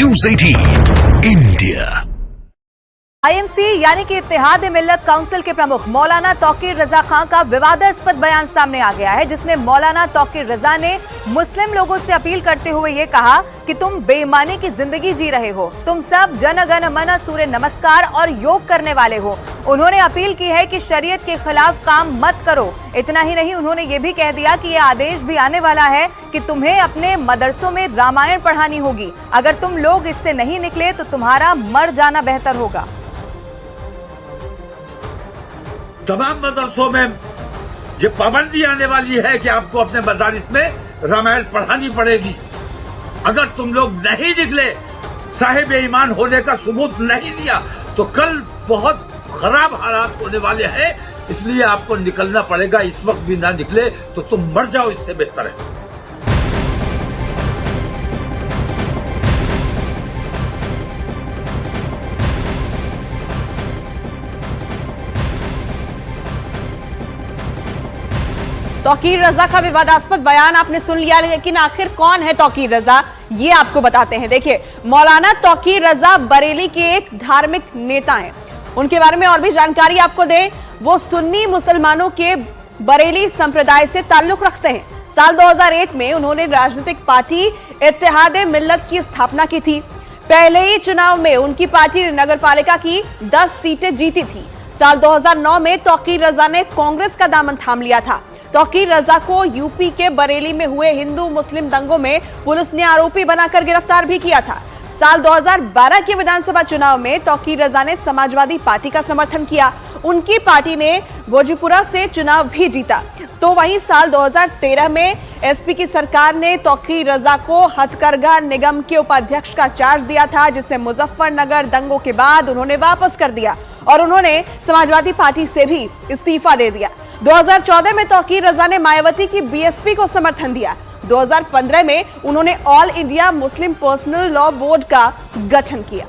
News 18 India. IMC यानी कि इत्तेहाद मिल्लत council के प्रमुख मौलाना तौकीर रजा खान का विवादास्पद बयान सामने आ गया है, जिसमें मौलाना तौकीर रजा ने मुस्लिम लोगों से अपील करते हुए ये कहा कि तुम बेईमानी की जिंदगी जी रहे हो, तुम सब जन गण मन सूर्य नमस्कार और योग करने वाले हो। उन्होंने अपील की है कि शरीयत के खिलाफ काम मत करो। इतना ही नहीं, उन्होंने ये भी कह दिया कि ये आदेश भी आने वाला है कि तुम्हें अपने मदरसों में रामायण पढ़ानी होगी। अगर तुम लोग इससे नहीं निकले तो तुम्हारा मर जाना बेहतर होगा। तमाम मदरसों में ये पाबंदी आने वाली है कि आपको अपने मदारिस में रामायण पढ़ानी पड़ेगी। अगर तुम लोग नहीं निकले, साहिब ईमान होने का सबूत नहीं दिया, तो कल बहुत खराब हालात होने वाले हैं। इसलिए आपको निकलना पड़ेगा। इस वक्त भी ना निकले तो तुम मर जाओ, इससे बेहतर है। तौकीर रजा का विवादास्पद बयान आपने सुन लिया, लेकिन आखिर कौन है तौकीर रजा, ये आपको बताते हैं। देखिए, मौलाना तौकीर रजा बरेली के एक धार्मिक नेता हैं। उनके बारे में और भी जानकारी आपको दें, वो सुन्नी मुसलमानों के बरेली संप्रदाय से ताल्लुक रखते हैं। साल 2001 में उन्होंने राजनीतिक पार्टी इत्तेहाद मिल्लत की स्थापना की थी। पहले ही चुनाव में उनकी पार्टी ने नगर पालिका की 10 सीटें जीती थी। साल 2009 में तौकीर रजा ने कांग्रेस का दामन थाम लिया था। तौकीर रजा को यूपी के बरेली में हुए हिंदू मुस्लिम दंगों में पुलिस ने आरोपी बनाकर गिरफ्तार भी किया था। साल 2012 के विधानसभा चुनाव में तौकीर रजा ने समाजवादी पार्टी का समर्थन किया। उनकी पार्टी ने भोजपुरा से चुनाव भी जीता। तो वहीं साल 2013 में एसपी की सरकार ने तौकीर रजा को हथकरघा निगम के उपाध्यक्ष का चार्ज दिया था, जिसे मुजफ्फरनगर दंगों के बाद उन्होंने वापस कर दिया और उन्होंने समाजवादी पार्टी से भी इस्तीफा दे दिया। 2014 में तौकीर रजा ने मायावती की बीएसपी को समर्थन दिया। 2015 में उन्होंने all India Muslim personal law board का गठन किया।